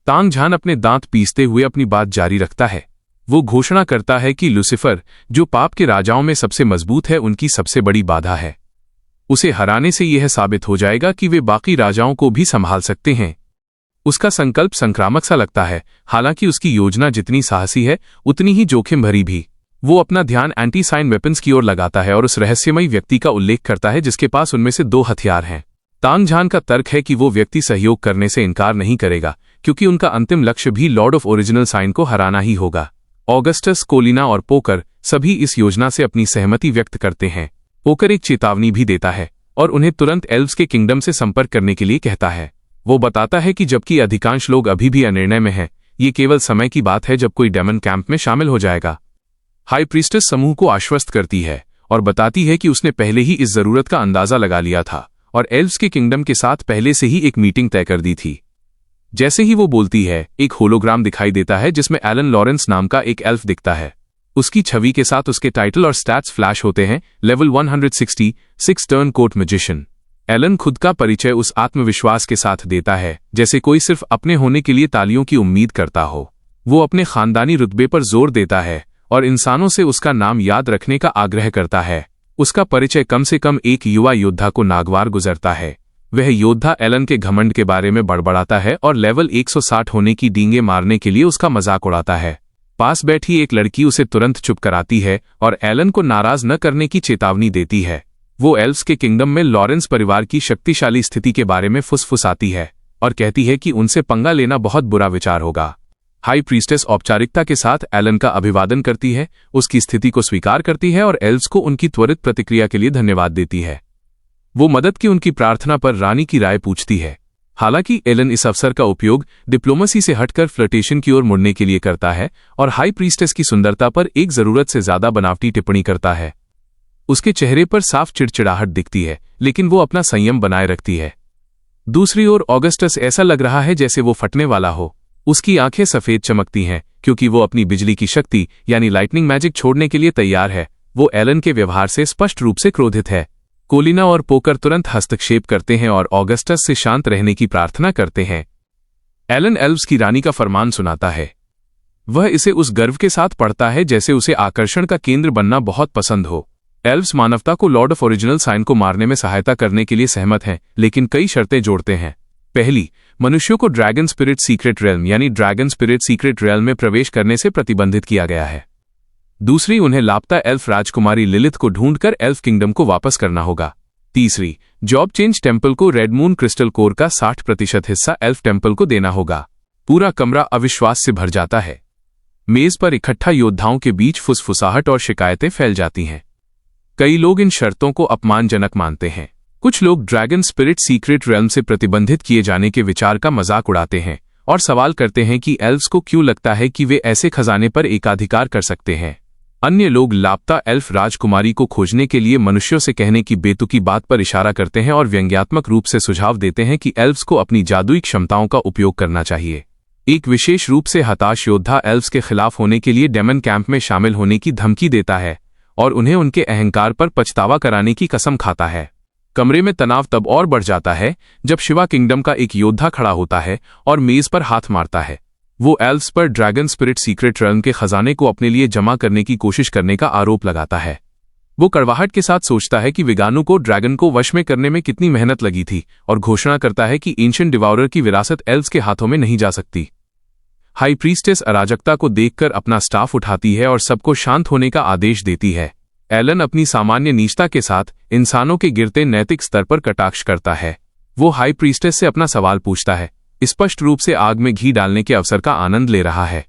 तांग झान अपने दांत पीसते हुए अपनी बात जारी रखता है। वो घोषणा करता है कि लूसीफर, जो पाप के राजाओं में सबसे मजबूत है, उनकी सबसे बड़ी बाधा है। उसे हराने से यह साबित हो जाएगा कि वे बाकी राजाओं को भी संभाल सकते हैं। उसका संकल्प संक्रामक सा लगता है, हालांकि उसकी योजना जितनी साहसी है उतनी ही जोखिम भरी भी। वो अपना ध्यान एंटी साइन वेपन्स की ओर लगाता है और उस रहस्यमयी व्यक्ति का उल्लेख करता है जिसके पास उनमें से 2 हथियार हैं। तांग झान का तर्क है कि वो व्यक्ति सहयोग करने से इनकार नहीं करेगा, क्योंकि उनका अंतिम लक्ष्य भी लॉर्ड ऑफ ओरिजिनल साइन को हराना ही होगा। ऑगस्टस, कोलिना और पोकर सभी इस योजना से अपनी सहमति व्यक्त करते हैं। पोकर एक चेतावनी भी देता है और उन्हें तुरंत एल्व्स के किंगडम से संपर्क करने के लिए कहता है। वो बताता है कि जबकि अधिकांश लोग अभी भी अनिर्णय में हैं, ये केवल समय की बात है जब कोई डेमन कैंप में शामिल हो जाएगा। हाई प्रीस्टेस समूह को आश्वस्त करती है और बताती है कि उसने पहले ही इस जरूरत का अंदाजा लगा लिया था और एल्व्स के किंगडम के साथ पहले से ही एक मीटिंग तय कर दी थी। जैसे ही वो बोलती है, एक होलोग्राम दिखाई देता है जिसमें एलन लॉरेंस नाम का एक एल्फ दिखता है। उसकी छवि के साथ उसके टाइटल और स्टैट्स फ्लैश होते हैं। Level 166 turn coat magician. Alan खुद का परिचय उस आत्मविश्वास के साथ देता है जैसे कोई सिर्फ अपने होने के लिए तालियों की उम्मीद करता हो। वो अपने खानदानी रुतबे पर जोर देता है और इंसानों से उसका नाम याद रखने का आग्रह करता है। उसका परिचय कम से कम एक युवा योद्धा को नागवार गुजरता है। वह योद्धा एलन के घमंड के बारे में बड़बड़ाता है और लेवल 160 होने की डींगे मारने के लिए उसका मजाक उड़ाता है। पास बैठी एक लड़की उसे तुरंत चुप कराती है और एलन को नाराज न करने की चेतावनी देती है। वो एल्व्स के किंगडम में लॉरेंस परिवार की शक्तिशाली स्थिति के बारे में फुसफुसाती है और कहती है कि उनसे पंगा लेना बहुत बुरा विचार होगा। हाई प्रीस्टेस औपचारिकता के साथ एलन का अभिवादन करती है, उसकी स्थिति को स्वीकार करती है और एल्व्स को उनकी त्वरित प्रतिक्रिया के लिए धन्यवाद देती है। वो मदद की उनकी प्रार्थना पर रानी की राय पूछती है। हालांकि एलन इस अवसर का उपयोग डिप्लोमेसी से हटकर फ्लर्टेशन की ओर मुड़ने के लिए करता है और हाई प्रीस्टेस की सुंदरता पर एक जरूरत से ज्यादा बनावटी टिप्पणी करता है। उसके चेहरे पर साफ चिड़चिड़ाहट दिखती है, लेकिन वो अपना संयम बनाए रखती है। दूसरी ओर ऑगस्टस ऐसा लग रहा है जैसे वो फटने वाला हो। उसकी आंखें सफेद चमकती हैं क्योंकि वो अपनी बिजली की शक्ति यानी लाइटनिंग मैजिक छोड़ने के लिए तैयार है। वो एलन के व्यवहार से स्पष्ट रूप से क्रोधित है। कोलिना और पोकर तुरंत हस्तक्षेप करते हैं और ऑगस्टस से शांत रहने की प्रार्थना करते हैं। एलन एल्व्स की रानी का फरमान सुनाता है। वह इसे उस गर्व के साथ पढ़ता है जैसे उसे आकर्षण का केंद्र बनना बहुत पसंद हो। एल्व्स मानवता को लॉर्ड ऑफ ओरिजिनल साइन को मारने में सहायता करने के लिए सहमत हैं, लेकिन कई शर्तें जोड़ते हैं। पहली, मनुष्यों को ड्रैगन स्पिरिट सीक्रेट रेल्म यानी ड्रैगन स्पिरिट सीक्रेट रेल्म में प्रवेश करने से प्रतिबंधित किया गया है। दूसरी, उन्हें लापता एल्फ राजकुमारी लिलिथ को ढूंढकर एल्फ किंगडम को वापस करना होगा। तीसरी, जॉब चेंज टेम्पल को रेड मून क्रिस्टल कोर का 60% हिस्सा एल्फ टेम्पल को देना होगा। पूरा कमरा अविश्वास से भर जाता है। मेज पर इकट्ठा योद्धाओं के बीच फुसफुसाहट और शिकायतें फैल जाती हैं। कई लोग इन शर्तों को अपमानजनक मानते हैं। कुछ लोग ड्रैगन स्पिरिट सीक्रेट रेल्म से प्रतिबंधित किए जाने के विचार का मजाक उड़ाते हैं और सवाल करते हैं कि एल्व्स को क्यों लगता है कि वे ऐसे खजाने पर एकाधिकार कर सकते हैं। अन्य लोग लापता एल्फ राजकुमारी को खोजने के लिए मनुष्यों से कहने की बेतुकी बात पर इशारा करते हैं और व्यंग्यात्मक रूप से सुझाव देते हैं कि एल्व्स को अपनी जादुई क्षमताओं का उपयोग करना चाहिए। एक विशेष रूप से हताश योद्धा एल्व्स के खिलाफ होने के लिए डेमन कैंप में शामिल होने की धमकी देता है और उन्हें उनके अहंकार पर पछतावा कराने की कसम खाता है। कमरे में तनाव तब और बढ़ जाता है जब शिवा किंगडम का एक योद्धा खड़ा होता है और मेज पर हाथ मारता है। वो एल्व्स पर ड्रैगन स्पिरिट सीक्रेट रेल्म के खजाने को अपने लिए जमा करने की कोशिश करने का आरोप लगाता है। वो कड़वाहट के साथ सोचता है कि विगानू को ड्रैगन को वश में करने में कितनी मेहनत लगी थी और घोषणा करता है कि एंशिएंट डिवाउरर की विरासत एल्व्स के हाथों में नहीं जा सकती। हाई प्रीस्टेस अराजकता को देखकर अपना स्टाफ उठाती है और सबको शांत होने का आदेश देती है। एलन अपनी सामान्य नीचता के साथ इंसानों के गिरते नैतिक स्तर पर कटाक्ष करता है। वो हाई प्रीस्टेस से अपना सवाल पूछता है, स्पष्ट रूप से आग में घी डालने के अवसर का आनंद ले रहा है।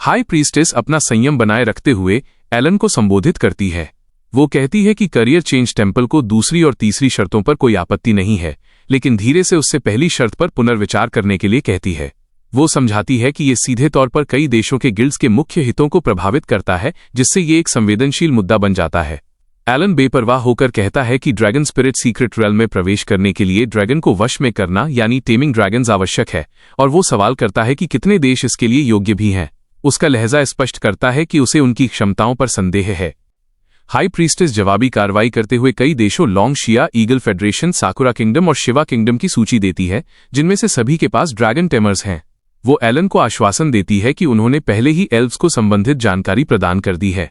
हाई प्रीस्टेस अपना संयम बनाए रखते हुए एलन को संबोधित करती है। वो कहती है कि करियर चेंज टेम्पल को दूसरी और तीसरी शर्तों पर कोई आपत्ति नहीं है, लेकिन धीरे से उससे पहली शर्त पर पुनर्विचार करने के लिए कहती है। वो समझाती है कि ये सीधे तौर पर कई देशों के गिल्ड्स के मुख्य हितों को प्रभावित करता है, जिससे ये एक संवेदनशील मुद्दा बन जाता है। एलन बेपरवाह होकर कहता है कि ड्रैगन स्पिरिट सीक्रेट रेल्म में प्रवेश करने के लिए ड्रैगन को वश में करना यानी टेमिंग ड्रैगन्स आवश्यक है, और वो सवाल करता है कि कितने देश इसके लिए योग्य भी हैं। उसका लहजा स्पष्ट करता है कि उसे उनकी क्षमताओं पर संदेह है। हाई प्रीस्टेस जवाबी कार्रवाई करते हुए कई देशों लॉन्ग शिया, ईगल फेडरेशन, साकुरा किंगडम और शिवा किंगडम की सूची देती है, जिनमें से सभी के पास ड्रैगन टेमर्स हैं। वो एलन को आश्वासन देती है कि उन्होंने पहले ही एल्व्स को संबंधित जानकारी प्रदान कर दी है।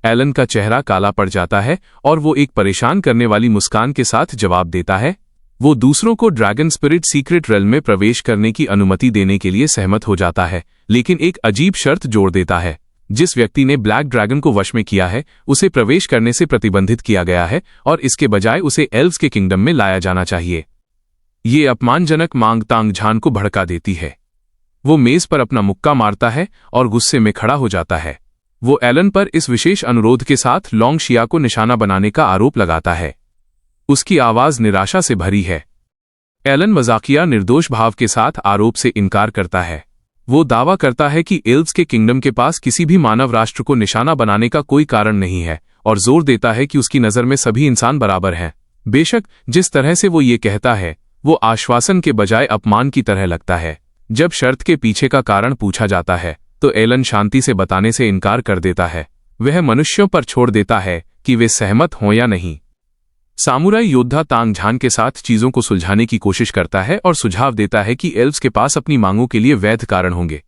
एलन का चेहरा काला पड़ जाता है और वो एक परेशान करने वाली मुस्कान के साथ जवाब देता है। वो दूसरों को ड्रैगन स्पिरिट सीक्रेट रेल्म में प्रवेश करने की अनुमति देने के लिए सहमत हो जाता है, लेकिन एक अजीब शर्त जोड़ देता है। जिस व्यक्ति ने ब्लैक ड्रैगन को वश में किया है उसे प्रवेश करने से प्रतिबंधित किया गया है और इसके बजाय उसे एल्व्स के किंगडम में लाया जाना चाहिए। ये अपमानजनक मांग तांग झान को भड़का देती है। वो मेज पर अपना मुक्का मारता है और गुस्से में खड़ा हो जाता है। वो एलन पर इस विशेष अनुरोध के साथ लॉन्ग शिया को निशाना बनाने का आरोप लगाता है। उसकी आवाज निराशा से भरी है। एलन मजाकिया निर्दोष भाव के साथ आरोप से इनकार करता है। वो दावा करता है कि एल्व्स के किंगडम के पास किसी भी मानव राष्ट्र को निशाना बनाने का कोई कारण नहीं है और जोर देता है कि उसकी नज़र में सभी इंसान बराबर हैं। बेशक जिस तरह से वो ये कहता है वो आश्वासन के बजाय अपमान की तरह लगता है। जब शर्त के पीछे का कारण पूछा जाता है तो एलन शांति से बताने से इनकार कर देता है। वह मनुष्यों पर छोड़ देता है कि वे सहमत हों या नहीं। सामुराई योद्धा तांग झान के साथ चीजों को सुलझाने की कोशिश करता है और सुझाव देता है कि एल्व्स के पास अपनी मांगों के लिए वैध कारण होंगे।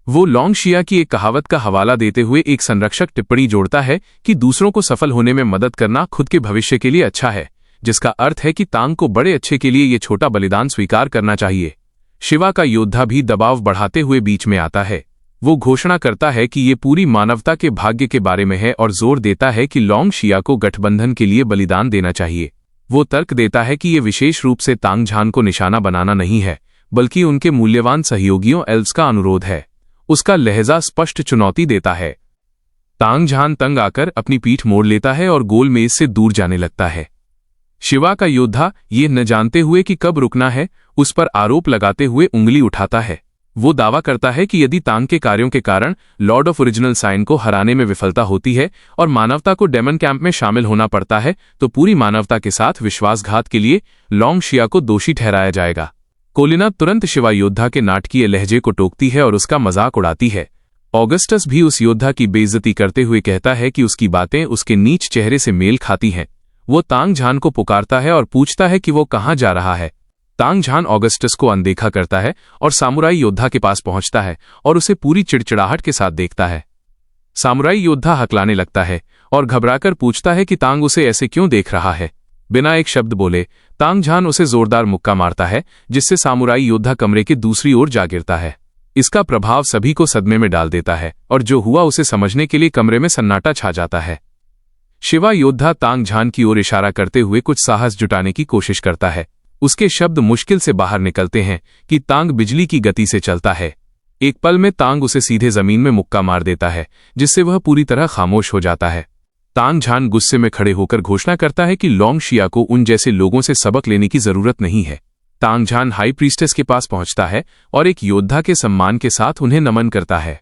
वो लॉन्ग शिया की एक कहावत का हवाला देते हुए एक संरक्षक टिप्पणी जोड़ता है कि दूसरों को सफल होने में मदद करना खुद के भविष्य के लिए अच्छा है, जिसका अर्थ है कि तांग को बड़े अच्छे के लिए ये छोटा बलिदान स्वीकार करना चाहिए। शिवा का योद्धा भी दबाव बढ़ाते हुए बीच में आता है। वो घोषणा करता है कि ये पूरी मानवता के भाग्य के बारे में है और जोर देता है कि लॉन्ग शिया को गठबंधन के लिए बलिदान देना चाहिए। वो तर्क देता है कि ये विशेष रूप से तांग झान को निशाना बनाना नहीं है, बल्कि उनके मूल्यवान सहयोगियों एल्व्स का अनुरोध है। उसका लहजा स्पष्ट चुनौती देता है। तांग झान तंग आकर अपनी पीठ मोड़ लेता है और गोल मेज से दूर जाने लगता है। शिवा का योद्धा ये न जानते हुए कि कब रुकना है उस पर आरोप लगाते हुए उंगली उठाता है। वो दावा करता है कि यदि तांग के कार्यों के कारण लॉर्ड ऑफ ओरिजिनल साइन को हराने में विफलता होती है और मानवता को डेमन कैंप में शामिल होना पड़ता है तो पूरी मानवता के साथ विश्वासघात के लिए लॉन्ग शिया को दोषी ठहराया जाएगा। कोलिना तुरंत शिवा योद्धा के नाटकीय लहजे को टोकती है और उसका मजाक उड़ाती है। ऑगस्टस भी उस योद्धा की बेइज्जती करते हुए कहता है कि उसकी बातें उसके नीच चेहरे से मेल खाती हैं। वो तांग झान को पुकारता है और पूछता है कि वो कहाँ जा रहा है। तांग झान ऑगस्टस को अनदेखा करता है और सामुराई योद्धा के पास पहुंचता है और उसे पूरी चिड़चिड़ाहट के साथ देखता है। सामुराई योद्धा हकलाने लगता है और घबराकर पूछता है कि तांग उसे ऐसे क्यों देख रहा है। बिना एक शब्द बोले तांग झान उसे जोरदार मुक्का मारता है, जिससे सामुराई योद्धा कमरे के दूसरी ओर जा गिरता है। इसका प्रभाव सभी को सदमे में डाल देता है और जो हुआ उसे समझने के लिए कमरे में सन्नाटा छा जाता है। शिवा योद्धा तांग झान की ओर इशारा करते हुए कुछ साहस जुटाने की कोशिश करता है। उसके शब्द मुश्किल से बाहर निकलते हैं कि तांग बिजली की गति से चलता है। एक पल में तांग उसे सीधे जमीन में मुक्का मार देता है, जिससे वह पूरी तरह खामोश हो जाता है। तांग झान गुस्से में खड़े होकर घोषणा करता है कि लॉन्ग शिया को उन जैसे लोगों से सबक लेने की जरूरत नहीं है। तांग झान हाई प्रीस्टेस के पास पहुंचता है और एक योद्धा के सम्मान के साथ उन्हें नमन करता है।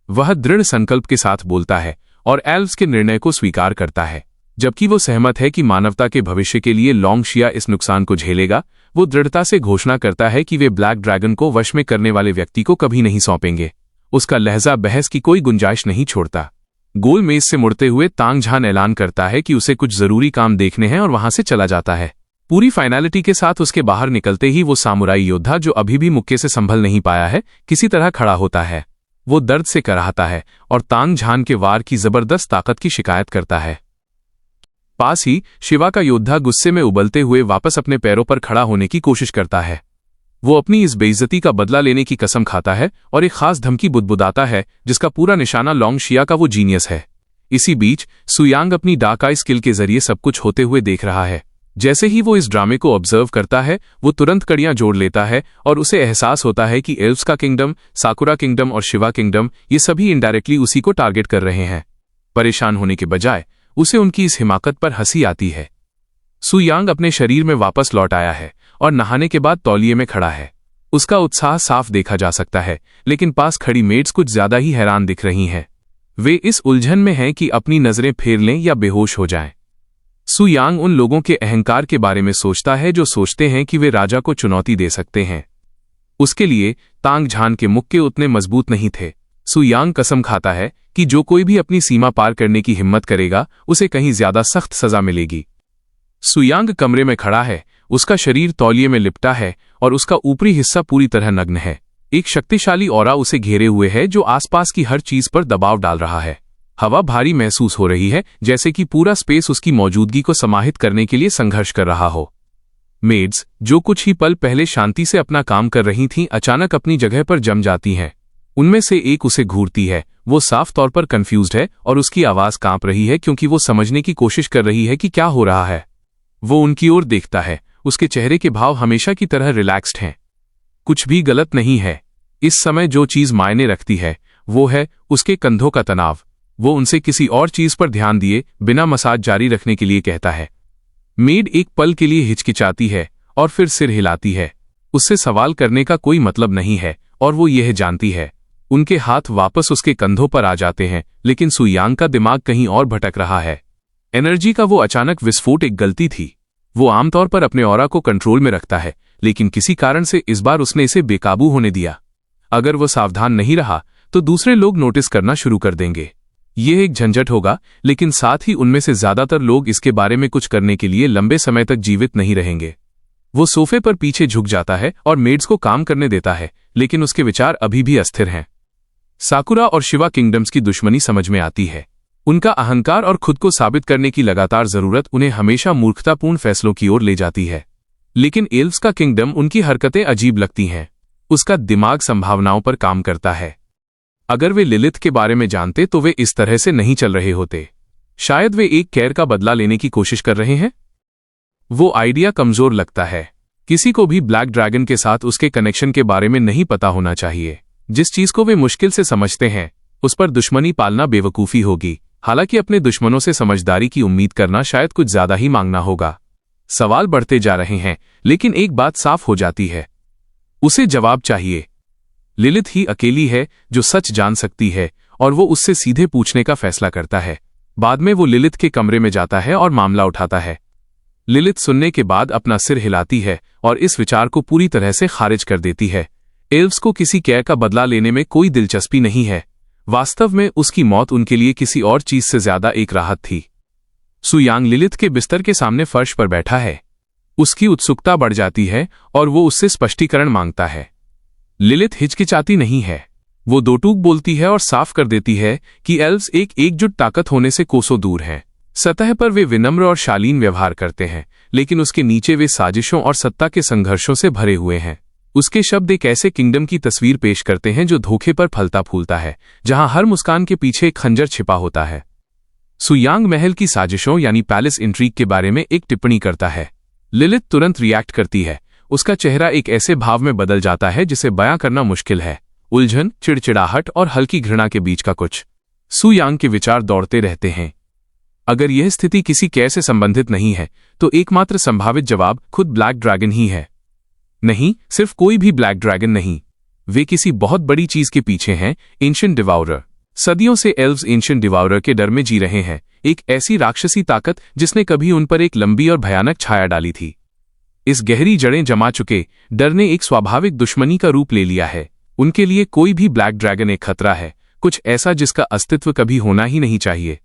वह दृढ़ संकल्प के साथ बोलता है और एल्व्स के निर्णय को स्वीकार करता है। जबकि वो सहमत है कि मानवता के भविष्य के लिए लॉन्ग शिया इस नुकसान को झेलेगा, वो दृढ़ता से घोषणा करता है कि वे ब्लैक ड्रैगन को वश में करने वाले व्यक्ति को कभी नहीं सौंपेंगे। उसका लहजा बहस की कोई गुंजाइश नहीं छोड़ता। गोल मेज से मुड़ते हुए तांग झान ऐलान करता है कि उसे कुछ जरूरी काम देखने हैं और वहां से चला जाता है। पूरी फाइनलिटी के साथ उसके बाहर निकलते ही वो सामुराई योद्धा, जो अभी भी मुक्के से संभल नहीं पाया है, किसी तरह खड़ा होता है। वो दर्द से कराहता है और तांग झान के वार की जबरदस्त ताकत की शिकायत करता है। पास ही शिवा का योद्धा गुस्से में उबलते हुए वापस अपने पैरों पर खड़ा होने की कोशिश करता है। वो अपनी इस बेइज्जती का बदला लेने की कसम खाता है और एक खास धमकी बुदबुदाता है, जिसका पूरा निशाना लॉन्ग शिया का वो जीनियस है। इसी बीच सुयांग अपनी डार्क आई स्किल के जरिए सब कुछ होते हुए देख रहा है। जैसे ही वो इस ड्रामे को ऑब्जर्व करता है, वो तुरंत कड़ियां जोड़ लेता है और उसे एहसास होता है कि एल्व्स का किंगडम, साकुरा किंगडम और शिवा किंगडम, ये सभी इनडायरेक्टली उसी को टारगेट कर रहे हैं। परेशान होने के बजाय उसे उनकी इस हिमाकत पर हंसी आती है। सुयांग अपने शरीर में वापस लौट आया है और नहाने के बाद तौलिए में खड़ा है। उसका उत्साह साफ देखा जा सकता है, लेकिन पास खड़ी मेड्स कुछ ज्यादा ही हैरान दिख रही हैं। वे इस उलझन में हैं कि अपनी नजरें फेर लें या बेहोश हो जाएं। सुयांग उन लोगों के अहंकार के बारे में सोचता है जो सोचते हैं कि वे राजा को चुनौती दे सकते हैं। उसके लिए तांग झान के मुक्के उतने मजबूत नहीं थे। सुयांग कसम खाता है कि जो कोई भी अपनी सीमा पार करने की हिम्मत करेगा, उसे कहीं ज्यादा सख्त सजा मिलेगी। सुयांग कमरे में खड़ा है, उसका शरीर तौलिए में लिपटा है और उसका ऊपरी हिस्सा पूरी तरह नग्न है। एक शक्तिशाली ऑरा उसे घेरे हुए है जो आसपास की हर चीज पर दबाव डाल रहा है। हवा भारी महसूस हो रही है, जैसे कि पूरा स्पेस उसकी मौजूदगी को समाहित करने के लिए संघर्ष कर रहा हो। मेड्स, जो कुछ ही पल पहले शांति से अपना काम कर रही थीं, अचानक अपनी जगह पर जम जाती हैं। उनमें से एक उसे घूरती है। वो साफ तौर पर कंफ्यूज्ड है और उसकी आवाज कांप रही है क्योंकि वो समझने की कोशिश कर रही है कि क्या हो रहा है। वो उनकी ओर देखता है। उसके चेहरे के भाव हमेशा की तरह रिलैक्स्ड हैं। कुछ भी गलत नहीं है। इस समय जो चीज मायने रखती है वो है उसके कंधों का तनाव। वो उनसे किसी और चीज पर ध्यान दिए बिना मसाज जारी रखने के लिए कहता है। मेड एक पल के लिए हिचकिचाती है और फिर सिर हिलाती है। उससे सवाल करने का कोई मतलब नहीं है और वो यह जानती है। उनके हाथ वापस उसके कंधों पर आ जाते हैं, लेकिन सुयांग का दिमाग कहीं और भटक रहा है। एनर्जी का वो अचानक विस्फोट एक गलती थी। वो आमतौर पर अपने ऑरा को कंट्रोल में रखता है, लेकिन किसी कारण से इस बार उसने इसे बेकाबू होने दिया। अगर वो सावधान नहीं रहा तो दूसरे लोग नोटिस करना शुरू कर देंगे। यह एक झंझट होगा, लेकिन साथ ही उनमें से ज्यादातर लोग इसके बारे में कुछ करने के लिए लंबे समय तक जीवित नहीं रहेंगे। वो सोफे पर पीछे झुक जाता है और मेड्स को काम करने देता है, लेकिन उसके विचार अभी भी अस्थिर हैं। साकुरा और शिवा किंगडम्स की दुश्मनी समझ में आती है। उनका अहंकार और खुद को साबित करने की लगातार जरूरत उन्हें हमेशा मूर्खतापूर्ण फैसलों की ओर ले जाती है। लेकिन एल्व्स का किंगडम उनकी हरकतें अजीब लगती हैं। उसका दिमाग संभावनाओं पर काम करता है। अगर वे लिलिथ के बारे में जानते तो वे इस तरह से नहीं चल रहे होते। शायद वे एक कैर का बदला लेने की कोशिश कर रहे हैं। वो आइडिया कमजोर लगता है। किसी को भी ब्लैक ड्रैगन के साथ उसके कनेक्शन के बारे में नहीं पता होना चाहिए। जिस चीज को वे मुश्किल से समझते हैं उस पर दुश्मनी पालना बेवकूफी होगी। हालांकि अपने दुश्मनों से समझदारी की उम्मीद करना शायद कुछ ज्यादा ही मांगना होगा। सवाल बढ़ते जा रहे हैं, लेकिन एक बात साफ हो जाती है। उसे जवाब चाहिए। लिलिथ ही अकेली है जो सच जान सकती है और वो उससे सीधे पूछने का फैसला करता है। बाद में वो लिलिथ के कमरे में जाता है और मामला उठाता है। लिलिथ सुनने के बाद अपना सिर हिलाती है और इस विचार को पूरी तरह से खारिज कर देती है। एल्व्स को किसी कैर का बदला लेने में कोई दिलचस्पी नहीं है। वास्तव में उसकी मौत उनके लिए किसी और चीज से ज्यादा एक राहत थी। सुयांग लिलिथ के बिस्तर के सामने फर्श पर बैठा है। उसकी उत्सुकता बढ़ जाती है और वो उससे स्पष्टीकरण मांगता है। लिलिथ हिचकिचाती नहीं है। वो दो टूक बोलती है और साफ कर देती है कि एल्व्स एक एकजुट ताकत होने से कोसों दूर हैं। सतह पर वे विनम्र और शालीन व्यवहार करते हैं, लेकिन उसके नीचे वे साजिशों और सत्ता के संघर्षों से भरे हुए हैं। उसके शब्द एक ऐसे किंगडम की तस्वीर पेश करते हैं जो धोखे पर फलता फूलता है, जहां हर मुस्कान के पीछे एक खंजर छिपा होता है। सुयांग महल की साजिशों यानी पैलेस इंट्रीग के बारे में एक टिप्पणी करता है। लिलिथ तुरंत रिएक्ट करती है। उसका चेहरा एक ऐसे भाव में बदल जाता है जिसे बयां करना मुश्किल है। उलझन, चिड़चिड़ाहट और हल्की घृणा के बीच का कुछ। सुयांग के विचार दौड़ते रहते हैं। अगर यह स्थिति किसी कैर से संबंधित नहीं है तो एकमात्र संभावित जवाब खुद ब्लैक ड्रैगन ही है। नहीं, सिर्फ कोई भी ब्लैक ड्रैगन नहीं। वे किसी बहुत बड़ी चीज के पीछे हैं। एंशिएंट डिवाउरर। सदियों से एल्व्स एंशिएंट डिवाउरर के डर में जी रहे हैं। एक ऐसी राक्षसी ताकत जिसने कभी उन पर एक लंबी और भयानक छाया डाली थी। इस गहरी जड़ें जमा चुके डर ने एक स्वाभाविक दुश्मनी का रूप ले लिया है। उनके लिए कोई भी ब्लैक ड्रैगन एक खतरा है, कुछ ऐसा जिसका अस्तित्व कभी होना ही नहीं चाहिए।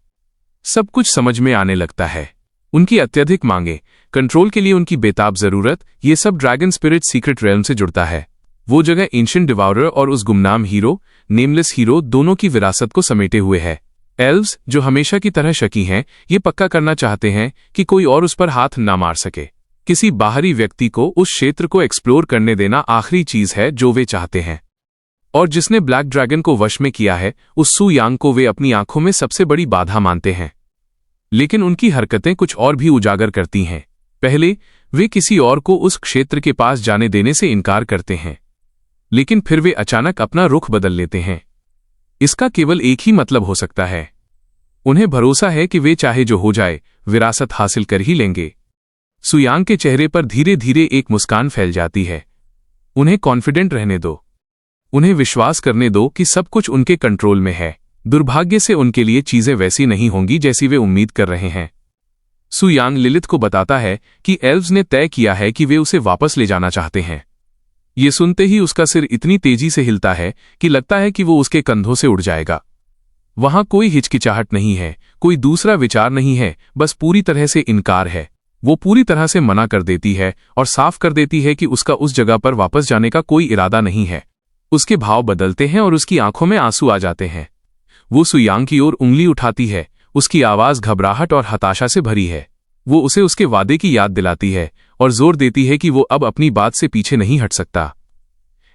सब कुछ समझ में आने लगता है। उनकी अत्यधिक मांगे, कंट्रोल के लिए उनकी बेताब जरूरत, ये सब ड्रैगन स्पिरिट सीक्रेट रेल्म से जुड़ता है। वो जगह एंशिएंट डिवाउरर और उस गुमनाम हीरो, नेमलेस हीरो, दोनों की विरासत को समेटे हुए है। एल्व्स, जो हमेशा की तरह शकी हैं, ये पक्का करना चाहते हैं कि कोई और उस पर हाथ ना मार सके। किसी बाहरी व्यक्ति को उस क्षेत्र को एक्सप्लोर करने देना आखिरी चीज है जो वे चाहते हैं। और जिसने ब्लैक ड्रैगन को वश में किया है, उस सुयांग को वे अपनी आंखों में सबसे बड़ी बाधा मानते हैं। लेकिन उनकी हरकतें कुछ और भी उजागर करती हैं। पहले वे किसी और को उस क्षेत्र के पास जाने देने से इनकार करते हैं, लेकिन फिर वे अचानक अपना रुख बदल लेते हैं। इसका केवल एक ही मतलब हो सकता है। उन्हें भरोसा है कि वे चाहे जो हो जाए विरासत हासिल कर ही लेंगे। सुयांग के चेहरे पर धीरे धीरे एक मुस्कान फैल जाती है। उन्हें कॉन्फिडेंट रहने दो। उन्हें विश्वास करने दो कि सब कुछ उनके कंट्रोल में है। दुर्भाग्य से उनके लिए चीजें वैसी नहीं होंगी जैसी वे उम्मीद कर रहे हैं। सुयांग लिलिथ को बताता है कि एल्व्स ने तय किया है कि वे उसे वापस ले जाना चाहते हैं। ये सुनते ही उसका सिर इतनी तेजी से हिलता है कि लगता है कि वो उसके कंधों से उड़ जाएगा। वहां कोई हिचकिचाहट नहीं है, कोई दूसरा विचार नहीं है, बस पूरी तरह से इनकार है। वो पूरी तरह से मना कर देती है और साफ कर देती है कि उसका उस जगह पर वापस जाने का कोई इरादा नहीं है। उसके भाव बदलते हैं और उसकी आंखों में आंसू आ जाते हैं। वो सुयांग की ओर उंगली उठाती है। उसकी आवाज घबराहट और हताशा से भरी है। वो उसे उसके वादे की याद दिलाती है और जोर देती है कि वो अब अपनी बात से पीछे नहीं हट सकता।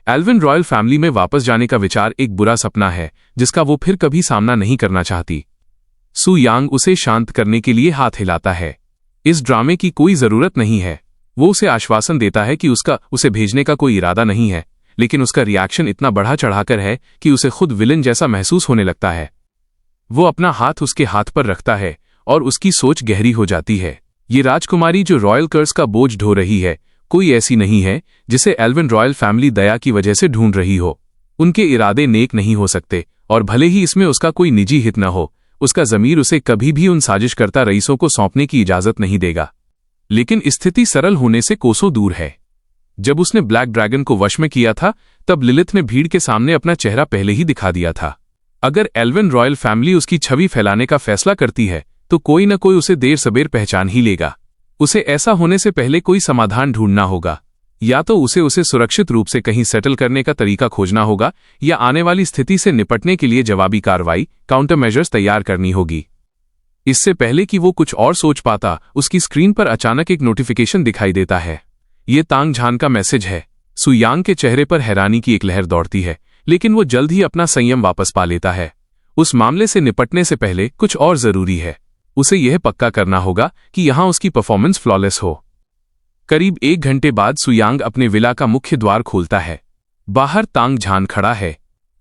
एल्विन रॉयल फैमिली में वापस जाने का विचार एक बुरा सपना है जिसका वो फिर कभी सामना नहीं करना चाहती। सुयांग उसे शांत करने के लिए हाथ हिलाता है। इस ड्रामे की कोई जरूरत नहीं है। वो उसे आश्वासन देता है कि उसका उसे भेजने का कोई इरादा नहीं है, लेकिन उसका रिएक्शन इतना बढ़ा चढ़ाकर है कि उसे खुद विलन जैसा महसूस होने लगता है। वो अपना हाथ उसके हाथ पर रखता है और उसकी सोच गहरी हो जाती है। ये राजकुमारी जो रॉयल कर्स का बोझ ढो रही है, कोई ऐसी नहीं है जिसे एल्विन रॉयल फैमिली दया की वजह से ढूंढ रही हो। उनके इरादे नेक नहीं हो सकते, और भले ही इसमें उसका कोई निजी हित न हो, उसका ज़मीर उसे कभी भी उन साजिशकर्ता रईसों को सौंपने की इजाज़त नहीं देगा। लेकिन स्थिति सरल होने से कोसों दूर है। जब उसने ब्लैक ड्रैगन को वश में किया था, तब लिलिथ ने भीड़ के सामने अपना चेहरा पहले ही दिखा दिया था। अगर एल्विन रॉयल फैमिली उसकी छवि फैलाने का फैसला करती है, तो कोई न कोई उसे देर सबेर पहचान ही लेगा। उसे ऐसा होने से पहले कोई समाधान ढूंढना होगा। या तो उसे सुरक्षित रूप से कहीं सेटल करने का तरीका खोजना होगा, या आने वाली स्थिति से निपटने के लिए जवाबी कार्रवाई, काउंटर मेजर्स तैयार करनी होगी। इससे पहले कि वो कुछ और सोच पाता, उसकी स्क्रीन पर अचानक एक नोटिफिकेशन दिखाई देता है। ये तांग झान का मैसेज है। सुयांग के चेहरे पर हैरानी की एक लहर दौड़ती है, लेकिन वो जल्द ही अपना संयम वापस पा लेता है। उस मामले से निपटने से पहले कुछ और जरूरी है। उसे यह पक्का करना होगा कि यहां उसकी परफॉर्मेंस फ्लॉलेस हो। करीब 1 घंटे बाद सुयांग अपने विला का मुख्य द्वार खोलता है। बाहर तांग झान खड़ा है।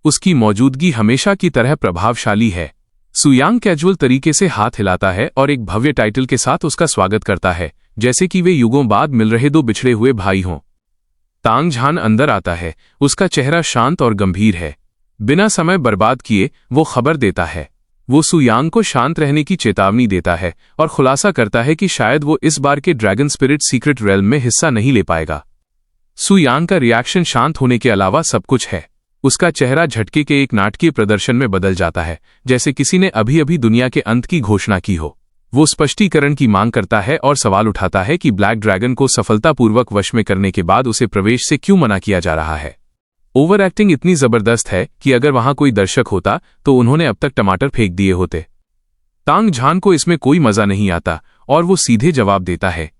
उसकी मौजूदगी हमेशा की तरह प्रभावशाली है। सुयांग कैजुअल तरीके से हाथ हिलाता है और एक भव्य टाइटल के साथ उसका स्वागत करता है, जैसे कि वे युगों बाद मिल रहे दो बिछड़े हुए भाई हों। तांग झान अंदर आता है। उसका चेहरा शांत और गंभीर है। बिना समय बर्बाद किए वो खबर देता है। वो सुयांग को शांत रहने की चेतावनी देता है और खुलासा करता है कि शायद वो इस बार के ड्रैगन स्पिरिट सीक्रेट रेल्म में हिस्सा नहीं ले पाएगा। सुयांग का रिएक्शन शांत होने के अलावा सब कुछ है। उसका चेहरा झटके के एक नाटकीय प्रदर्शन में बदल जाता है, जैसे किसी ने अभी अभी दुनिया के अंत की घोषणा की हो। वो स्पष्टीकरण की मांग करता है और सवाल उठाता है कि ब्लैक ड्रैगन को सफलतापूर्वक वश में करने के बाद उसे प्रवेश से क्यों मना किया जा रहा है। ओवर एक्टिंग इतनी जबरदस्त है कि अगर वहां कोई दर्शक होता तो उन्होंने अब तक टमाटर फेंक दिए होते। तांग झान को इसमें कोई मजा नहीं आता और वो सीधे जवाब देता है।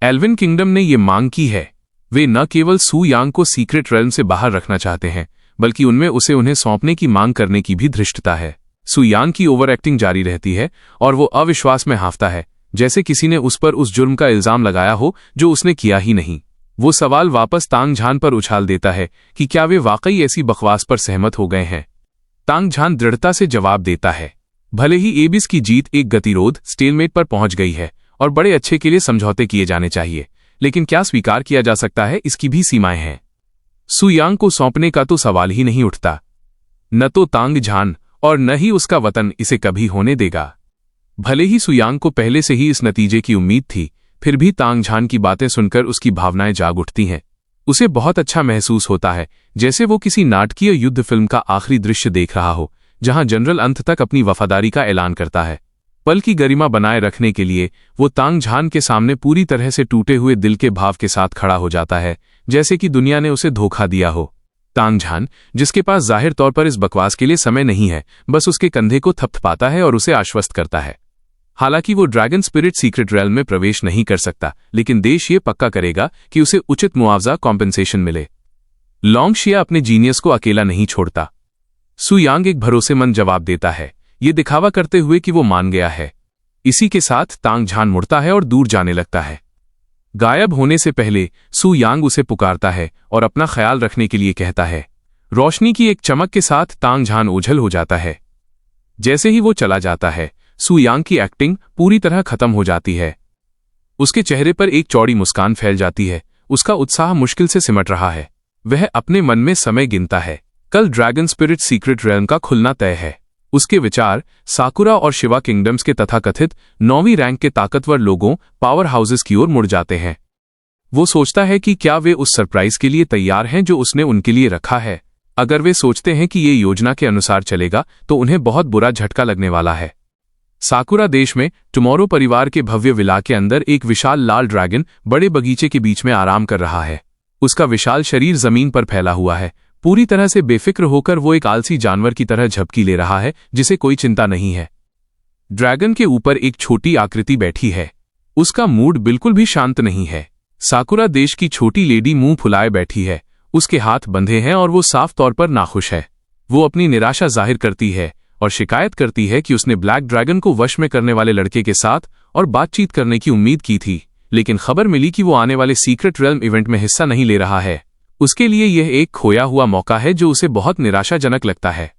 एल्विन किंगडम ने ये मांग की है। वे न केवल सुयांग को सीक्रेट रेल्म से बाहर रखना चाहते हैं, बल्कि उनमें उसे उन्हें सौंपने की मांग करने की भी धृष्टता है। सुयांग की ओवर एक्टिंग जारी रहती है और वो अविश्वास में हाँफता है, जैसे किसी ने उस पर उस जुर्म का इल्जाम लगाया हो जो उसने किया ही नहीं। वो सवाल वापस तांग झान पर उछाल देता है कि क्या वे वाकई ऐसी बकवास पर सहमत हो गए हैं। तांग झान दृढ़ता से जवाब देता है। भले ही एबिस की जीत एक गतिरोध स्टेलमेट पर पहुंच गई है और बड़े अच्छे के लिए समझौते किए जाने चाहिए, लेकिन क्या स्वीकार किया जा सकता है, इसकी भी सीमाएं हैं। सुयांग को सौंपने का तो सवाल ही नहीं उठता। न तो तांग झान और न ही उसका वतन इसे कभी होने देगा। भले ही सुयांग को पहले से ही इस नतीजे की उम्मीद थी, फिर भी तांग झान की बातें सुनकर उसकी भावनाएं जाग उठती हैं। उसे बहुत अच्छा महसूस होता है, जैसे वो किसी नाटकीय युद्ध फिल्म का आखिरी दृश्य देख रहा हो, जहां जनरल अंत तक अपनी वफादारी का ऐलान करता है। पल की गरिमा बनाए रखने के लिए वो तांग झान के सामने पूरी तरह से टूटे हुए दिल के भाव के साथ खड़ा हो जाता है, जैसे कि दुनिया ने उसे धोखा दिया हो। तांग झान, जिसके पास जाहिर तौर पर इस बकवास के लिए समय नहीं है, बस उसके कंधे को थपथपाता है और उसे आश्वस्त करता है। हालांकि वो ड्रैगन स्पिरिट सीक्रेट रेल्म में प्रवेश नहीं कर सकता, लेकिन देश ये पक्का करेगा कि उसे उचित मुआवजा कॉम्पेंसेशन मिले। लोंगशिया अपने जीनियस को अकेला नहीं छोड़ता। सुयांग एक भरोसेमंद जवाब देता है, ये दिखावा करते हुए कि वो मान गया है। इसी के साथ तांग झान मुड़ता है और दूर जाने लगता है। गायब होने से पहले सुयांग उसे पुकारता है और अपना ख्याल रखने के लिए कहता है। रोशनी की एक चमक के साथ तांग झान ओझल हो जाता है। जैसे ही वो चला जाता है, सुयांग की एक्टिंग पूरी तरह खत्म हो जाती है। उसके चेहरे पर एक चौड़ी मुस्कान फैल जाती है। उसका उत्साह मुश्किल से सिमट रहा है। वह अपने मन में समय गिनता है। कल ड्रैगन स्पिरिट सीक्रेट रेल्म का खुलना तय है। उसके विचार साकुरा और शिवा किंगडम्स के तथाकथित 9वीं रैंक के ताकतवर लोगों पावर हाउसेस की ओर मुड़ जाते हैं। वो सोचता है कि क्या वे उस सरप्राइज के लिए तैयार हैं जो उसने उनके लिए रखा है। अगर वे सोचते हैं कि ये योजना के अनुसार चलेगा, तो उन्हें बहुत बुरा झटका लगने वाला है। साकुरा देश में टुमोरो परिवार के भव्य विला के अंदर एक विशाल लाल ड्रैगन बड़े बगीचे के बीच में आराम कर रहा है। उसका विशाल शरीर जमीन पर फैला हुआ है, पूरी तरह से बेफिक्र होकर वो एक आलसी जानवर की तरह झपकी ले रहा है जिसे कोई चिंता नहीं है। ड्रैगन के ऊपर एक छोटी आकृति बैठी है। उसका मूड बिल्कुल भी शांत नहीं है। साकुरा देश की छोटी लेडी मुंह फुलाए बैठी है, उसके हाथ बंधे हैं और वो साफ तौर पर नाखुश है। वो अपनी निराशा जाहिर करती है और शिकायत करती है कि उसने ब्लैक ड्रैगन को वश में करने वाले लड़के के साथ और बातचीत करने की उम्मीद की थी, लेकिन खबर मिली कि वो आने वाले सीक्रेट रेल्म इवेंट में हिस्सा नहीं ले रहा है। उसके लिए यह एक खोया हुआ मौका है जो उसे बहुत निराशाजनक लगता है।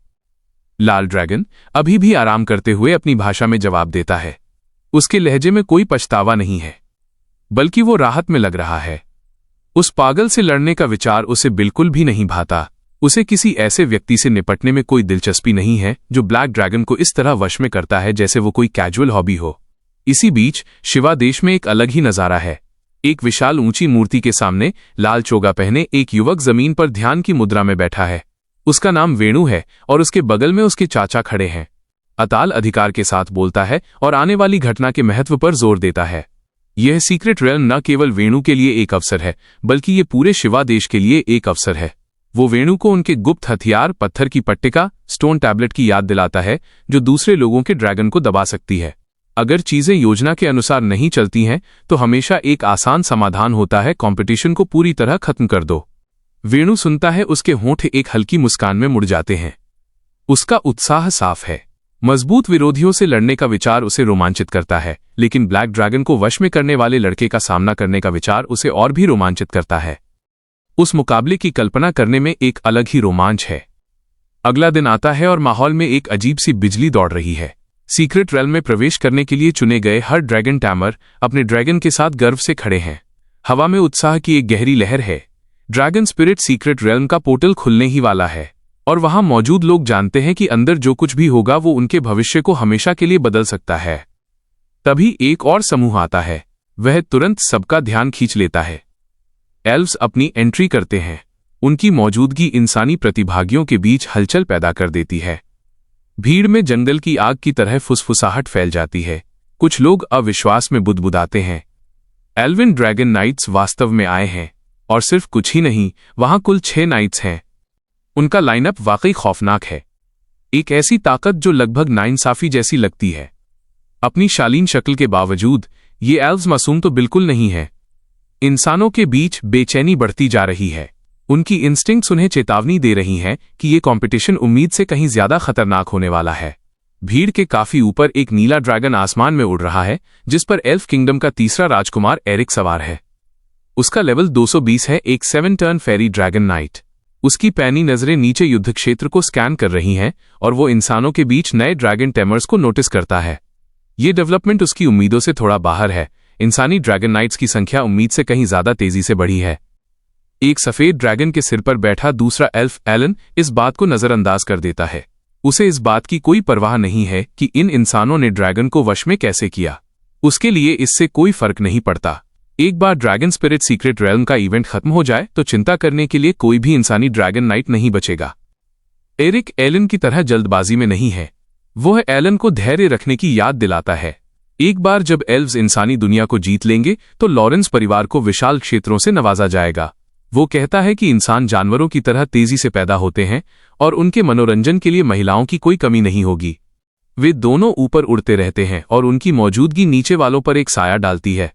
लाल ड्रैगन अभी भी आराम करते हुए अपनी भाषा में जवाब देता है। उसके लहजे में कोई पछतावा नहीं है, बल्कि वो राहत में लग रहा है। उस पागल से लड़ने का विचार उसे बिल्कुल भी नहीं भाता। उसे किसी ऐसे व्यक्ति से निपटने में कोई दिलचस्पी नहीं है जो ब्लैक ड्रैगन को इस तरह वश में करता है जैसे वो कोई कैजुअल हॉबी हो। इसी बीच शिवा देश में एक अलग ही नजारा है। एक विशाल ऊंची मूर्ति के सामने लाल चोगा पहने एक युवक जमीन पर ध्यान की मुद्रा में बैठा है। उसका नाम वेणु है और उसके बगल में उसके चाचा खड़े हैं। अताल अधिकार के साथ बोलता है और आने वाली घटना के महत्व पर जोर देता है। यह सीक्रेट रेल्म न केवल वेणु के लिए एक अवसर है, बल्कि ये पूरे शिवा देश के लिए एक अवसर है। वो वेणु को उनके गुप्त हथियार पत्थर की पट्टिका स्टोन टैबलेट की याद दिलाता है जो दूसरे लोगों के ड्रैगन को दबा सकती है। अगर चीजें योजना के अनुसार नहीं चलती हैं तो हमेशा एक आसान समाधान होता है, कंपटीशन को पूरी तरह खत्म कर दो। वेणु सुनता है, उसके होंठ एक हल्की मुस्कान में मुड़ जाते हैं। उसका उत्साह साफ है। मजबूत विरोधियों से लड़ने का विचार उसे रोमांचित करता है, लेकिन ब्लैक ड्रैगन को वश में करने वाले लड़के का सामना करने का विचार उसे और भी रोमांचित करता है। उस मुकाबले की कल्पना करने में एक अलग ही रोमांच है। अगला दिन आता है और माहौल में एक अजीब सी बिजली दौड़ रही है। सीक्रेट रेल्म में प्रवेश करने के लिए चुने गए हर ड्रैगन टैमर अपने ड्रैगन के साथ गर्व से खड़े हैं। हवा में उत्साह की एक गहरी लहर है। ड्रैगन स्पिरिट सीक्रेट रेल्म का पोर्टल खुलने ही वाला है और वहां मौजूद लोग जानते हैं कि अंदर जो कुछ भी होगा वो उनके भविष्य को हमेशा के लिए बदल सकता है। तभी एक और समूह आता है। वह तुरंत सबका ध्यान खींच लेता है। एल्व्स अपनी एंट्री करते हैं। उनकी मौजूदगी इंसानी प्रतिभागियों के बीच हलचल पैदा कर देती है। भीड़ में जंगल की आग की तरह फुसफुसाहट फैल जाती है। कुछ लोग अविश्वास में बुदबुदाते हैं। एल्विन ड्रैगन नाइट्स वास्तव में आए हैं, और सिर्फ कुछ ही नहीं, वहां कुल 6 नाइट्स हैं। उनका लाइनअप वाकई खौफनाक है। एक ऐसी ताकत जो लगभग नाइंसाफी जैसी लगती है। अपनी शालीन शक्ल के बावजूद ये एल्व्स मासूम तो बिल्कुल नहीं है। इंसानों के बीच बेचैनी बढ़ती जा रही है। उनकी इंस्टिंक्ट्स उन्हें चेतावनी दे रही हैं कि ये कंपटीशन उम्मीद से कहीं ज्यादा खतरनाक होने वाला है। भीड़ के काफी ऊपर एक नीला ड्रैगन आसमान में उड़ रहा है, जिस पर एल्फ किंगडम का तीसरा राजकुमार एरिक सवार है। उसका लेवल 220 है, एक 7 टर्न फेरी ड्रैगन नाइट। उसकी पैनी नजरें नीचे युद्ध क्षेत्र को स्कैन कर रही हैं और वो इंसानों के बीच नए ड्रैगन टेमर्स को नोटिस करता है। ये डेवलपमेंट उसकी उम्मीदों से थोड़ा बाहर है। इंसानी ड्रैगन नाइट्स की संख्या उम्मीद से कहीं ज्यादा तेजी से बढ़ी है। एक सफेद ड्रैगन के सिर पर बैठा दूसरा एल्फ एलन इस बात को नजरअंदाज कर देता है। उसे इस बात की कोई परवाह नहीं है कि इन इंसानों ने ड्रैगन को वश में कैसे किया। उसके लिए इससे कोई फर्क नहीं पड़ता। एक बार ड्रैगन स्पिरिट सीक्रेट रेल्म का इवेंट खत्म हो जाए तो चिंता करने के लिए कोई भी इंसानी ड्रैगन नाइट नहीं बचेगा। एरिक एलन की तरह जल्दबाजी में नहीं है। वह एलन को धैर्य रखने की याद दिलाता है। एक बार जब एल्व्स इंसानी दुनिया को जीत लेंगे तो लॉरेंस परिवार को विशाल क्षेत्रों से नवाजा जाएगा। वो कहता है कि इंसान जानवरों की तरह तेजी से पैदा होते हैं और उनके मनोरंजन के लिए महिलाओं की कोई कमी नहीं होगी। वे दोनों ऊपर उड़ते रहते हैं और उनकी मौजूदगी नीचे वालों पर एक साया डालती है।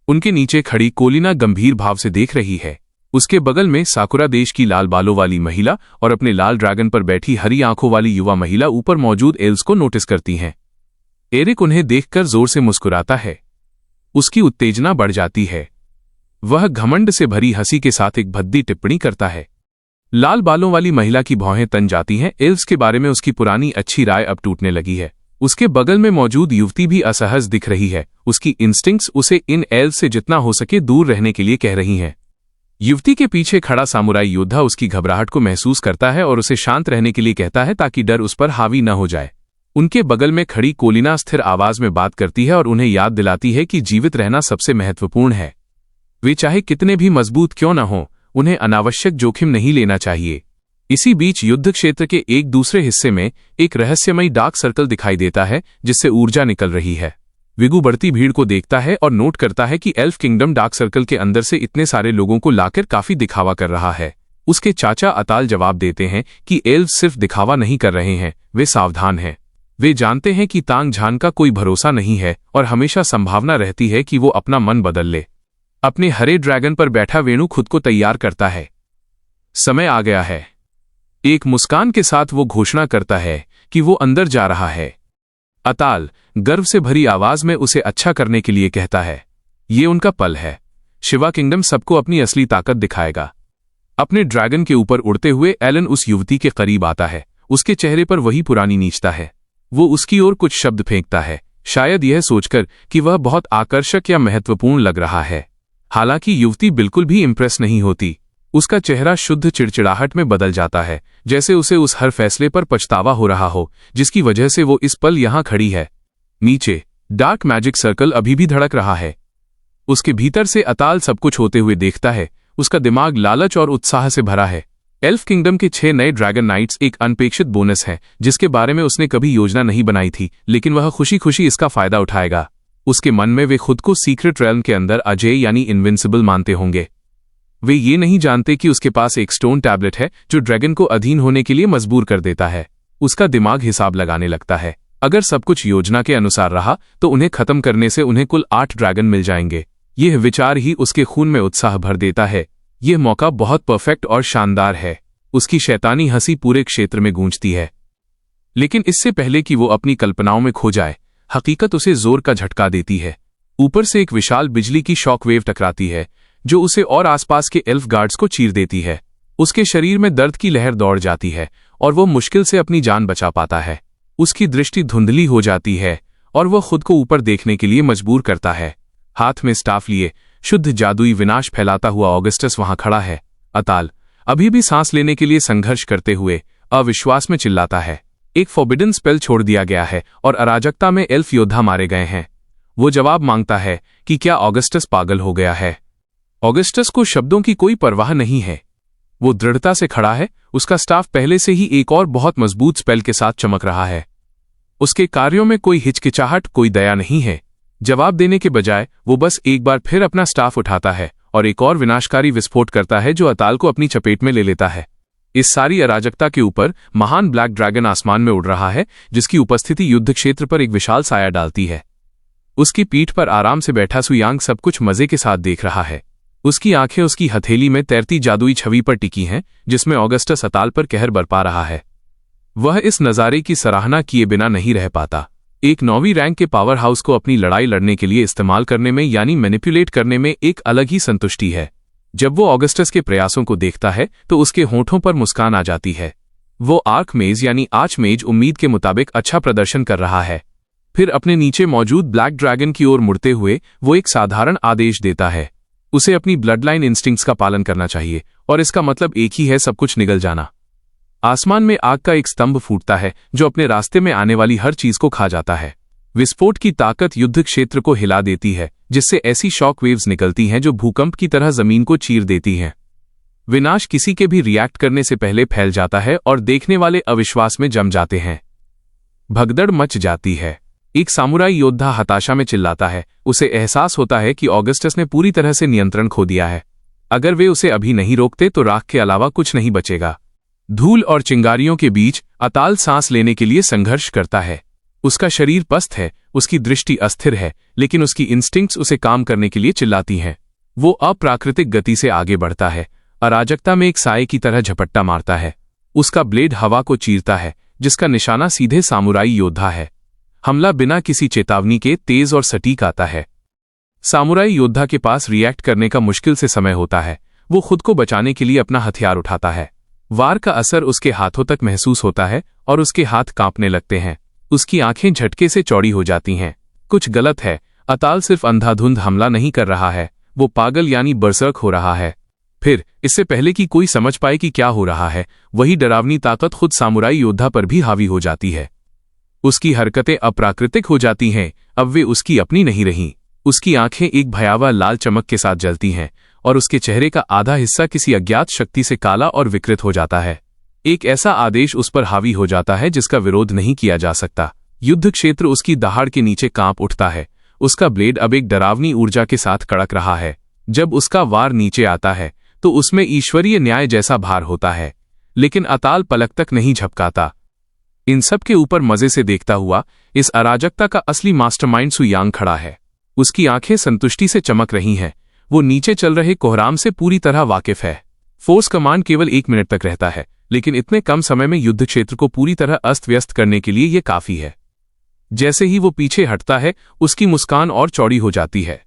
उनके नीचे खड़ी कोलिना गंभीर भाव से देख रही है। उसके बगल में साकुरा देश की लाल बालों वाली महिला और अपने लाल ड्रैगन पर बैठी हरी आंखों वाली युवा महिला ऊपर मौजूद एल्व्स को नोटिस करती हैं। एरिक उन्हें देखकर जोर से मुस्कुराता है। उसकी उत्तेजना बढ़ जाती है। वह घमंड से भरी हंसी के साथ एक भद्दी टिप्पणी करता है। लाल बालों वाली महिला की भौहें तन जाती हैं। एल्व्स के बारे में उसकी पुरानी अच्छी राय अब टूटने लगी है। उसके बगल में मौजूद युवती भी असहज दिख रही है। उसकी इंस्टिंक्ट्स उसे इन एल्व्स से जितना हो सके दूर रहने के लिए कह रही हैं। युवती के पीछे खड़ा सामुराई योद्धा उसकी घबराहट को महसूस करता है और उसे शांत रहने के लिए कहता है ताकि डर उस पर हावी न हो जाए। उनके बगल में खड़ी कोलिना स्थिर आवाज में बात करती है और उन्हें याद दिलाती है कि जीवित रहना सबसे महत्वपूर्ण है। वे चाहे कितने भी मजबूत क्यों न हों, उन्हें अनावश्यक जोखिम नहीं लेना चाहिए। इसी बीच युद्ध क्षेत्र के एक दूसरे हिस्से में एक रहस्यमयी डार्क सर्कल दिखाई देता है जिससे ऊर्जा निकल रही है। विगु बढ़ती भीड़ को देखता है और नोट करता है कि एल्फ किंगडम डार्क सर्कल के अंदर से इतने सारे लोगों को लाकर काफी दिखावा कर रहा है। उसके चाचा अताल जवाब देते हैं कि एल्व्स सिर्फ दिखावा नहीं कर रहे हैं, वे सावधान हैं। वे जानते हैं कि तांग झान का कोई भरोसा नहीं है और हमेशा संभावना रहती है कि वो अपना मन बदल ले। अपने हरे ड्रैगन पर बैठा वेणु खुद को तैयार करता है। समय आ गया है। एक मुस्कान के साथ वो घोषणा करता है कि वो अंदर जा रहा है। अताल गर्व से भरी आवाज में उसे अच्छा करने के लिए कहता है, ये उनका पल है। शिवा किंगडम सबको अपनी असली ताकत दिखाएगा। अपने ड्रैगन के ऊपर उड़ते हुए एलन उस युवती के करीब आता है। उसके चेहरे पर वही पुरानी नीचता है। वो उसकी ओर कुछ शब्द फेंकता है, शायद यह सोचकर कि वह बहुत आकर्षक या महत्वपूर्ण लग रहा है। हालांकि युवती बिल्कुल भी इंप्रेस नहीं होती। उसका चेहरा शुद्ध चिड़चिड़ाहट में बदल जाता है, जैसे उसे उस हर फैसले पर पछतावा हो रहा हो जिसकी वजह से वो इस पल यहां खड़ी है। नीचे डार्क मैजिक सर्कल अभी भी धड़क रहा है। उसके भीतर से अताल सब कुछ होते हुए देखता है। उसका दिमाग लालच और उत्साह से भरा है। एल्फ किंगडम के 6 नए ड्रैगन नाइट्स एक अनपेक्षित बोनस है जिसके बारे में उसने कभी योजना नहीं बनाई थी, लेकिन वह खुशी खुशी इसका फायदा उठाएगा। उसके मन में वे खुद को सीक्रेट रेल्म के अंदर अजेय यानी इनविंसिबल मानते होंगे। वे ये नहीं जानते कि उसके पास एक स्टोन टैबलेट है जो ड्रैगन को अधीन होने के लिए मजबूर कर देता है। उसका दिमाग हिसाब लगाने लगता है। अगर सब कुछ योजना के अनुसार रहा तो उन्हें खत्म करने से उन्हें कुल 8 ड्रैगन मिल जाएंगे। यह विचार ही उसके खून में उत्साह भर देता है। यह मौका बहुत परफेक्ट और शानदार है। उसकी शैतानी हंसी पूरे क्षेत्र में गूंजती है। लेकिन इससे पहले कि वो अपनी कल्पनाओं में खो जाए, हकीकत उसे जोर का झटका देती है। ऊपर से एक विशाल बिजली की शॉक वेव टकराती है जो उसे और आसपास के एल्फ गार्ड्स को चीर देती है। उसके शरीर में दर्द की लहर दौड़ जाती है और वो मुश्किल से अपनी जान बचा पाता है। उसकी दृष्टि धुंधली हो जाती है और वह खुद को ऊपर देखने के लिए मजबूर करता है। हाथ में स्टाफ लिए शुद्ध जादुई विनाश फैलाता हुआ ऑगस्टस वहां खड़ा है। अताल अभी भी सांस लेने के लिए संघर्ष करते हुए अविश्वास में चिल्लाता है। एक फॉरबिडन स्पेल छोड़ दिया गया है और अराजकता में एल्फ योद्धा मारे गए हैं। वो जवाब मांगता है कि क्या ऑगस्टस पागल हो गया है। ऑगस्टस को शब्दों की कोई परवाह नहीं है। वो दृढ़ता से खड़ा है। उसका स्टाफ पहले से ही एक और बहुत मजबूत स्पेल के साथ चमक रहा है। उसके कार्यों में कोई हिचकिचाहट, कोई दया नहीं है। जवाब देने के बजाय वो बस एक बार फिर अपना स्टाफ उठाता है और एक और विनाशकारी विस्फोट करता है जो अताल को अपनी चपेट में ले लेता है। इस सारी अराजकता के ऊपर महान ब्लैक ड्रैगन आसमान में उड़ रहा है, जिसकी उपस्थिति युद्ध क्षेत्र पर एक विशाल साया डालती है। उसकी पीठ पर आराम से बैठा सुयांग सब कुछ मजे के साथ देख रहा है। उसकी आंखें उसकी हथेली में तैरती जादुई छवि पर टिकी हैं जिसमें ऑगस्टस अताल पर कहर बरपा रहा है। वह इस नज़ारे की सराहना किए बिना नहीं रह पाता। एक 9वीं रैंक के पावर हाउस को अपनी लड़ाई लड़ने के लिए इस्तेमाल करने में यानी मैनिपुलेट करने में एक अलग ही संतुष्टि है। जब वो ऑगस्टस के प्रयासों को देखता है तो उसके होठों पर मुस्कान आ जाती है। वो आर्कमेज यानी आर्चमेज उम्मीद के मुताबिक अच्छा प्रदर्शन कर रहा है। फिर अपने नीचे मौजूद ब्लैक ड्रैगन की ओर मुड़ते हुए वो एक साधारण आदेश देता है। उसे अपनी ब्लडलाइन इंस्टिंक्ट्स का पालन करना चाहिए और इसका मतलब एक ही है, सब कुछ निगल जाना। आसमान में आग का एक स्तंभ फूटता है जो अपने रास्ते में आने वाली हर चीज को खा जाता है। विस्फोट की ताकत युद्ध क्षेत्र को हिला देती है, जिससे ऐसी शॉक वेव्स निकलती हैं जो भूकंप की तरह जमीन को चीर देती हैं। विनाश किसी के भी रिएक्ट करने से पहले फैल जाता है और देखने वाले अविश्वास में जम जाते हैं। भगदड़ मच जाती है। एक सामुराई योद्धा हताशा में चिल्लाता है। उसे एहसास होता है कि ऑगस्टस ने पूरी तरह से नियंत्रण खो दिया है। अगर वे उसे अभी नहीं रोकते तो राख के अलावा कुछ नहीं बचेगा। धूल और चिंगारियों के बीच अताल सांस लेने के लिए संघर्ष करता है। उसका शरीर पस्त है, उसकी दृष्टि अस्थिर है, लेकिन उसकी इंस्टिंक्ट्स उसे काम करने के लिए चिल्लाती हैं। वो अप्राकृतिक गति से आगे बढ़ता है, अराजकता में एक साए की तरह झपट्टा मारता है। उसका ब्लेड हवा को चीरता है, जिसका निशाना सीधे सामुराई योद्धा है। हमला बिना किसी चेतावनी के तेज और सटीक आता है। सामुराई योद्धा के पास रिएक्ट करने का मुश्किल से समय होता है। वो खुद को बचाने के लिए अपना हथियार उठाता है। वार का असर उसके हाथों तक महसूस होता है और उसके हाथ कांपने लगते हैं। उसकी आंखें झटके से चौड़ी हो जाती हैं। कुछ गलत है। अताल सिर्फ अंधाधुंध हमला नहीं कर रहा है, वो पागल यानी बरसर्क हो रहा है। फिर इससे पहले कि कोई समझ पाए कि क्या हो रहा है, वही डरावनी ताकत खुद सामुराई योद्धा पर भी हावी हो जाती है। उसकी हरकतें अप्राकृतिक हो जाती हैं। अब वे उसकी अपनी नहीं रहीं। उसकी आंखें एक भयावह लाल चमक के साथ जलती हैं और उसके चेहरे का आधा हिस्सा किसी अज्ञात शक्ति से काला और विकृत हो जाता है। एक ऐसा आदेश उस पर हावी हो जाता है जिसका विरोध नहीं किया जा सकता। युद्ध क्षेत्र उसकी दहाड़ के नीचे कांप उठता है। उसका ब्लेड अब एक डरावनी ऊर्जा के साथ कड़क रहा है। जब उसका वार नीचे आता है तो उसमें ईश्वरीय न्याय जैसा भार होता है, लेकिन अताल पलक तक नहीं झपकाता। इन सब के ऊपर मजे से देखता हुआ इस अराजकता का असली मास्टरमाइंड सु यांग खड़ा है। उसकी आंखें संतुष्टि से चमक रही हैं। वो नीचे चल रहे कोहराम से पूरी तरह वाकिफ है। फोर्स कमांड केवल 1 मिनट तक रहता है, लेकिन इतने कम समय में युद्ध क्षेत्र को पूरी तरह अस्त व्यस्त करने के लिए यह काफी है। जैसे ही वो पीछे हटता है, उसकी मुस्कान और चौड़ी हो जाती है।